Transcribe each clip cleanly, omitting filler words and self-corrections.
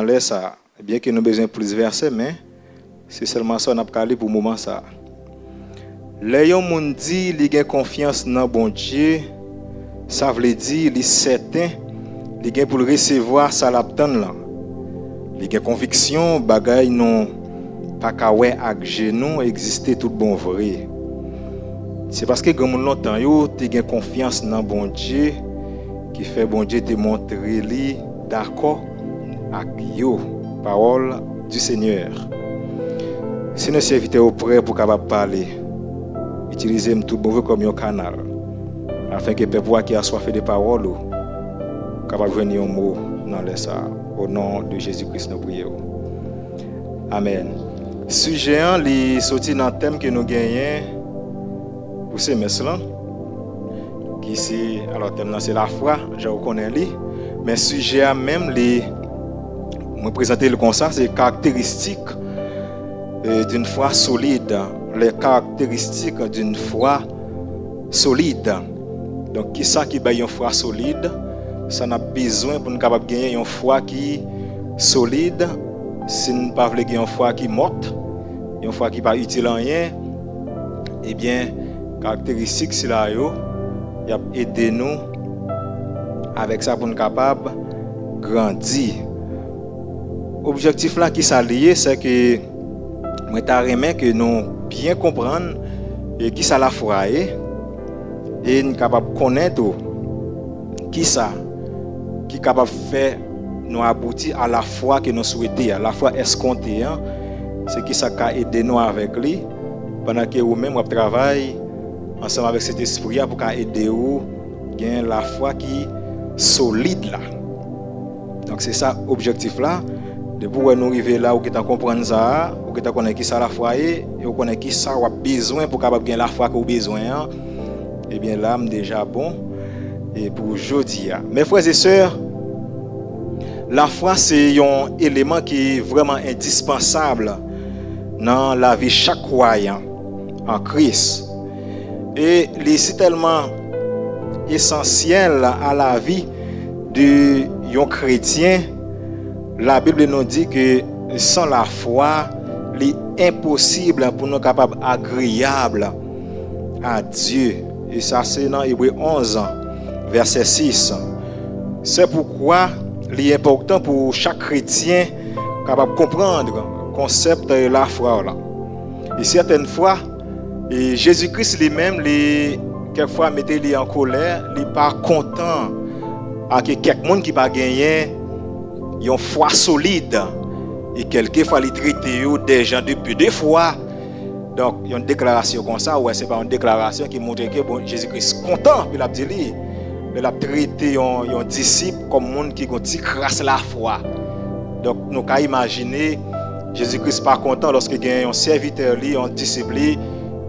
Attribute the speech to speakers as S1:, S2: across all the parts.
S1: Laisse ça, bien que nous avons besoin de plus de versets, mais c'est seulement ça qu'on a calé pour le moment ça. Les gens qui disent qu'ils ont confiance dans bon Dieu, ça veut dire qu'ils sont certains, qu'ils ont pour recevoir ça l'attend là. Ils ont conviction, bagaille non pas qu'aoué avec genou exister tout bon vrai. C'est parce que comme longtemps yo, tu as confiance dans bon Dieu qui fait bon Dieu te montrer lui d'accord avec yo, parole du Seigneur. Si nous serviteurs prêts pour capable parler, utilisez tout bon comme un canal, afin que le peuple qui a soif de parole capable venir un mot dans les ça. Au nom de Jésus-Christ, nous prions. Amen. Sujet est sorti dans le thème que nous gagnons pour ce semestre. Alors, le thème c'est la foi, je reconnais lui. Mais sujet même, moi présenter le constat, c'est les caractéristiques d'une foi solide. Les caractéristiques d'une foi solide. Donc, qui ça qui est une foi solide? Ça n'a besoin pour nous capable gagner une foi qui solide. Si nous ne pas gagner une foi qui morte, une foi qui pas utile en rien, eh bien, caractéristique c'est là yo, y a aider nous avec ça pour nous capable grandir. Objectif là qui s'allie, c'est que moi t'aimerais que nous bien comprendre et qui ça la foi et nous capable connaître qui ça qui est capable de faire nous aboutir à la foi que nous souhaitons, à la foi escomptée. C'est qui ça a aidé nous avec lui pendant que vous-même travaillez ensemble avec cet esprit pour aider vous à gagner la foi qui est solide là. Donc c'est ça l'objectif là. De pouvoir nous arriver là où vous comprenez ça, où vous connaissez qui ça la foi et vous connaissez qui ça vous avez besoin pour capable gagner la foi que vous avez besoin. Et bien là, déjà bon. Et pour aujourd'hui. Mes frères et sœurs, la foi c'est un élément qui est vraiment indispensable dans la vie de chaque croyant en Christ. Et c'est tellement essentiel à la vie d'un chrétien. La Bible nous dit que sans la foi, il est impossible pour nous capables agréables à Dieu. Et ça c'est dans Hébreux 11. Verset 6. C'est pourquoi il est important pour chaque chrétien capable de comprendre le concept de la foi. Et certaines fois, Jésus-Christ lui-même, quelquefois, mettait en colère, il n'est pas content avec quelqu'un qui n'a pas gagné une foi solide. Et quelquefois, il traite des gens depuis deux fois. Donc, il y a une déclaration comme ça, ouais, ce n'est pas une déclaration qui montre que bon, Jésus-Christ est content, puis il a dit. Il a traité un disciple comme monde qui crasse la foi. Donc nous pouvons imaginer Jésus-Christ pas content lorsqu'il y a un serviteur, un disciple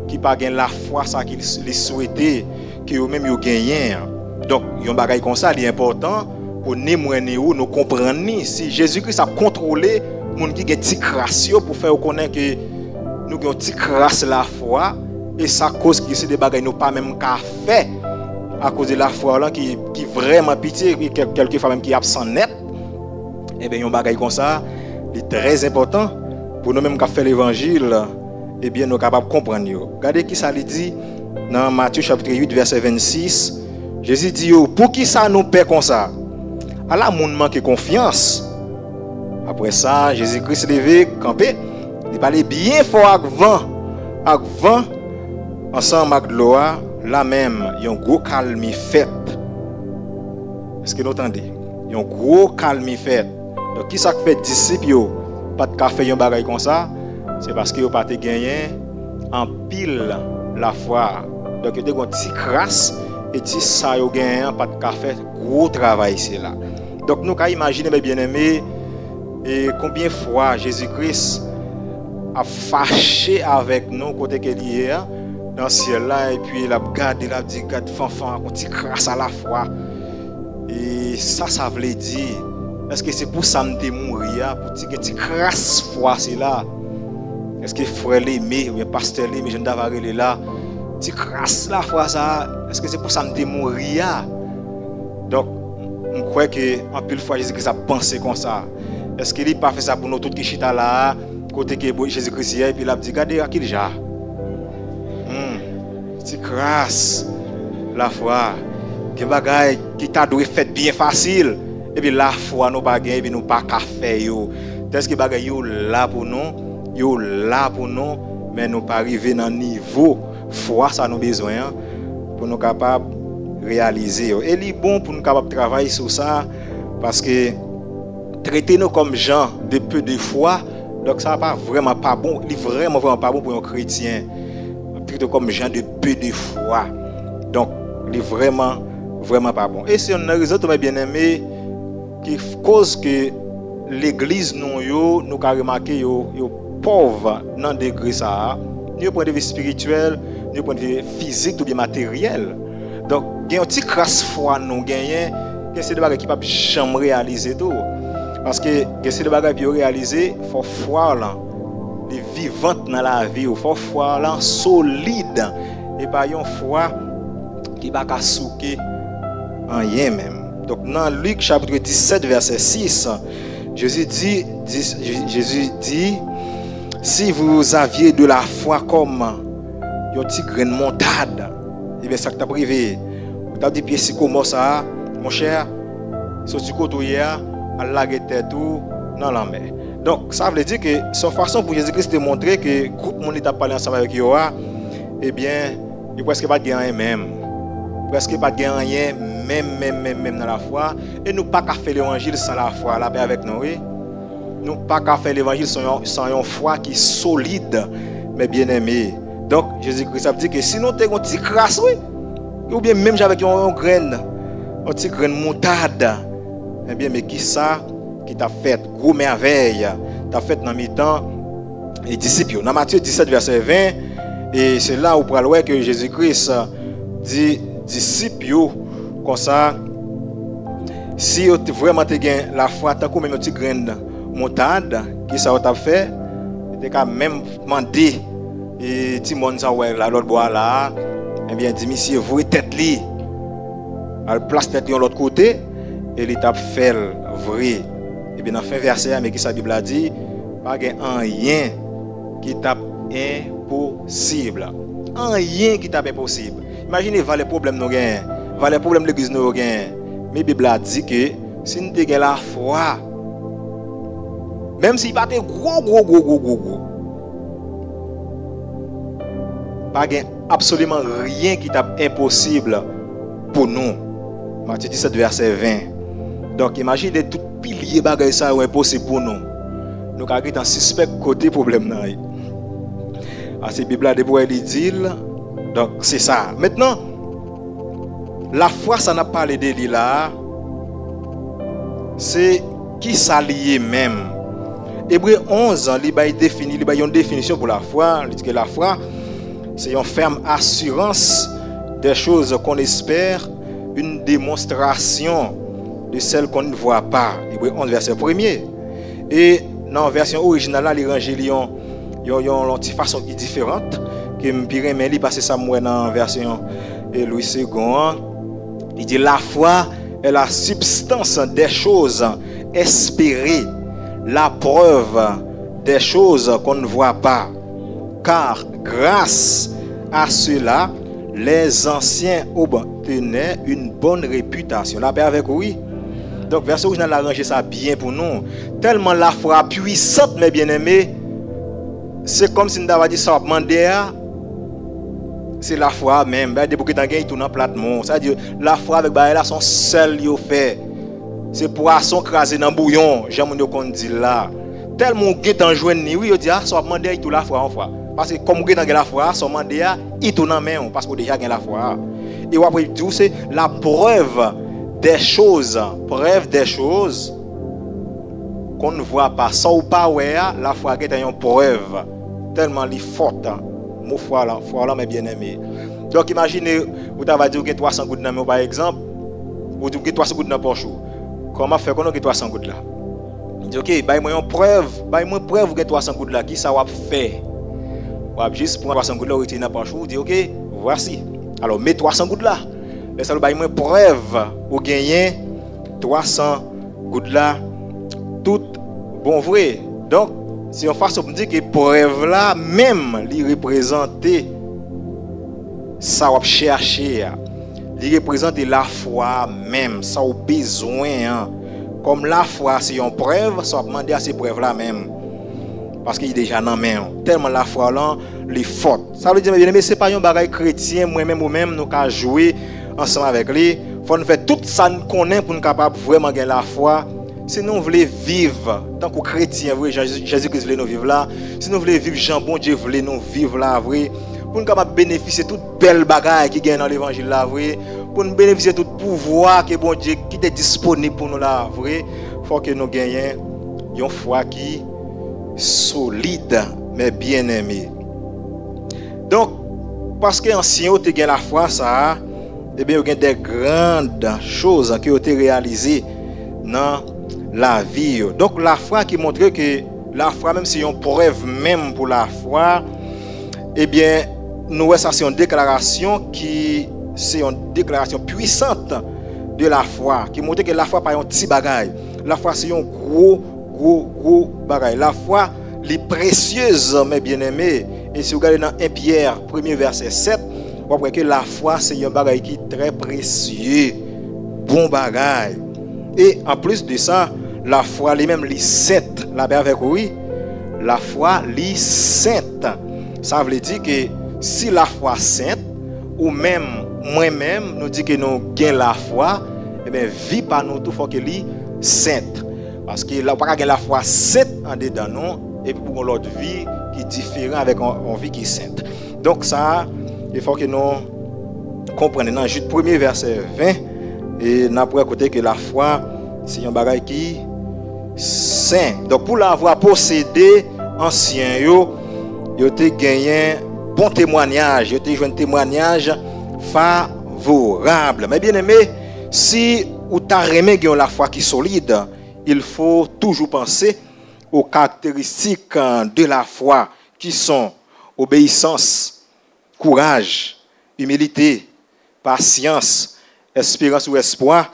S1: qui pas gagne la foi ça qu'il souhaitait que eux-mêmes ils gagnent. Donc un bagage comme ça, il est important pour nous comprendre si Jésus-Christ a contrôlé monde qui gagne petit crasse pour faire connaître que nous gagne petit crasse la foi et ça cause que c'est des bagages nous pas même qu'à faire. À cause de la foi là qui vraiment pitié quelquefois même qui est absent net. Et bien un bagage comme ça est très important pour nous même qui faire l'évangile et bien nous capables comprendre. Regardez qui ça dit dans Matthieu chapitre 8 verset 26. Jésus dit pour qui ça nous paie comme ça? À la monde manque confiance. Après ça, Jésus-Christ levé campé, il parlait bien fort avec vent ensemble avec l'eau. Là même, il y a un gros calme fait. Est-ce que vous entendez? Il y a un gros calme fait. Donc, qui ça fait disciple? Pas de café, un bagage comme ça. C'est parce que vous n'avez pas gagné en pile la foi. Donc, il y a un petit crasse et si ça vous gagné, pas de café, gros travail ici là. Donc, nous pouvons imaginer, mes bien-aimés, et combien de fois Jésus-Christ a fâché avec nous côté qu'il est dans le ciel là et puis il a regardé, il a dit garde fanfan on t'y crasse à la fois et ça veut dire est-ce que c'est pour ça me mourir pour dire que tu crasse foi c'est là est-ce que frère l'aimé ou pasteur l'aimé je ne d'avare là tu crasse la foi ça est-ce que c'est pour ça me mourir donc je crois que en pile fois Jésus-Christ a pensé comme ça Est-ce qu'il n'a pas fait ça pour nous tout qui chita là, côté que Jésus-Christ et puis il a dit, regardez à qui déjà. C'est grâce, la foi. Il y a des bagages qui t'a dû faire bien facile. Et puis la foi, nous bagages, et puis nous pas qu'à faire. Est-ce que les bagages sont là pour nous? Ils sont là pour nous, mais nous pas arriver dans le niveau foi, ça nous besoin pour nous capables de réaliser. Et il est bon pour nous capables de travailler sur ça, parce que traiter nous comme gens de peu de foi, donc ça va vraiment pas bon. Il est vraiment pas bon pour un chrétien. Traiter comme gens de peu de foi. Donc, il est vraiment pas bon. Et c'est une raison, mes bien-aimés, qui cause que l'église nous a remarqué pauvre dans le degré ça, ni au point de vue spirituel, ni au point de vue physique ou bien matériel. Donc, il y a une petite crasse foi nous gagnons, que c'est des bagages qui ne peuvent jamais réaliser tout. Parce que c'est des bagages qui peuvent réaliser, il faut foi là, les vivantes dans la vie, il faut foi là solide et pas une foi qui va pas souquer en rien même. Donc dans Luc chapitre 17 verset 6, Jésus dit si vous aviez de la foi comme un petit grain de montagne, et bien ça t'a privé. Vous avez dit pied si comment ça, mon cher, sorti côté à la tête tout dans la mer. Donc ça veut dire que son façon pour Jésus-Christ de montrer que groupe mon état parler ensemble avec Yoa, eh bien, il presque pas de rien même. Presque pas de rien même dans la foi, et nous pas qu'à faire l'évangile sans la foi là avec nous. Oui? Nous pas qu'à faire l'évangile sans une foi qui est solide, mais bien aimé. Donc Jésus-Christ a dit que si nous avons un petit crasse, oui, ou bien même avec un grain, un petit grain de moutarde, eh bien, mais qui ça qui t'a fait gros merveille, t'a fait dans mi-temps et disciples. Dans Matthieu 17 verset 20, et c'est là où pour voir que Jésus-Christ dit disciples comme ça, si vous vraiment avez la foi, tant que même un petit grain de moutarde, qui ça t'a fait, tu as même demandé et Timon ça ouais là l'autre bois là, eh bien dit monsieur vous tête li, à place tête de l'autre côté et l'étape fait vrai. Et bien dans fin verset mais qui sa Bible a dit pas rien qui tape impossible. Rien qui tape impossible. Imaginez les problèmes nous gain, les problèmes de l'église nous gain. Mais la Bible a dit que si nous avons la foi, même s'il battait gros, pas absolument rien qui est impossible pour nous. Matthieu 17 verset 20. Donc imaginez tout pilier bagay ça est impossible pour nous. Nous avons un suspect côté problème là. Ah c'est Bible là de pour lui dire. Donc c'est ça. Maintenant la foi ça n'a pas parlé de lui là. C'est qui s'allie même. Hébreu 11 il définit une définition pour la foi, il dit que la foi c'est une ferme assurance des choses qu'on espère, une démonstration de celles qu'on ne voit pas. Hébreu 11 verset 1er. Et dans la version originale là, les rangélions ont une façon différente que me pire mais il passe ça moi dans la version Louis II. Il dit la foi est la substance des choses espérées, la preuve des choses qu'on ne voit pas. Car grâce à cela, les anciens obtenaient une bonne réputation. La paix avec oui. Donc, verset original a arrangé ça bien pour nous. Tellement la foi puissante, mes bien-aimés, c'est comme si nous avions dit ça, c'est la foi même. Des bouquets d'engrais, ils tournent en platement. C'est-à-dire, la foi avec là, son seul yo fait. C'est poisson crasé dans bouillon. J'aime qu'on dit là. Tellement que t'en joindre ni oui, il dit ah, ça demander il tout la foi en foi. Parce que comme vous avez la foi, ça demander il tourne en main parce que déjà gagne la foi. Et après tout c'est la preuve des choses qu'on ne voit pas. Ça ou pas ouais, la foi est une preuve tellement li forte. Mon foi là mes bien-aimés. Donc imaginez vous avez dit que 300 gouttes dans par exemple, ou que 300 gouttes dans poche. Comment faire qu'on a 300 gouttes là? Dit OK, moi une preuve que 300 gouttes là qui ça va faire. Ou juste pour 300 gouttes là retirer dans poche, dit OK, voici. Alors mets 300 gouttes là. Laisse moi preuve ou gagner 300 gouttes là toutes bon vrai. Donc, si on fasse, on dit que preuve là, même, il représente ça, on chercher. Il représente la foi même, ça au besoin. Hein. Comme la foi, c'est une preuve, ça va demander à ces preuves-là même. Parce qu'il est déjà dans la main. Tellement la foi là, les fortes. Ça veut dire, bien aimé, ce n'est pas un bagage chrétien, moi-même ou même, nous avons joué ensemble avec lui. Il faut nous faire tout ça nous connaît pour nous capable vraiment gagner la foi. Si nous voulons vivre, tant que chrétiens, Jésus-Christ voulait nous vivre là. Si nous voulons vivre, Jean, bon Dieu voulait nous vivre là, vrai. Pour nous capable bénéficier de toute belle bagaille qui gagne dans l'évangile là, vrai. Pour nous bénéficier de tout pouvoir que bon Dieu qui est disponible pour nous là, vrai. Il faut que nous gagnions une foi qui solide, mais bien aimé. Donc, parce que ancien tu gagné la foi, ça, eh bien, il y a des grandes choses qui ont été réalisées dans la vie. Donc, la foi qui montre que la foi, même si on preuve même pour la foi, eh bien, nous, ça c'est une déclaration qui, c'est une déclaration puissante de la foi, qui montre que la foi pas un petit bagage. La foi c'est un gros bagage. La foi est précieuse, mais bien aimée. Et si vous regardez dans 1 Pierre, 1er verset 7, vous voyez que la foi c'est un bagage qui est très précieux, bon bagage. Et en plus de ça, la foi elle-même est sainte. La Bible avec oui, la foi est sainte. Ça veut dire que si la foi sainte, ou même moi-même, nous dit que nous gagnons la foi, eh bien, vie par nous tout faut qu'elle est sainte. Parce que là, on pas gagner la foi sainte en dedans nous, et puis pour l'autre vie qui est différente avec une vie qui est sainte. Donc ça, il faut que nous comprenions dans Jude 1er verset 20, et nous avons côté que la foi, c'est un bagage qui est saint. Donc pour l'avoir possédé, ancien yo te gagné bon témoignage, yo te joué un témoignage favorable. Mais bien aimé, si ou t'as remis la foi qui est solide, il faut toujours penser aux caractéristiques de la foi qui sont obéissance, courage, humilité, patience, espérance ou espoir,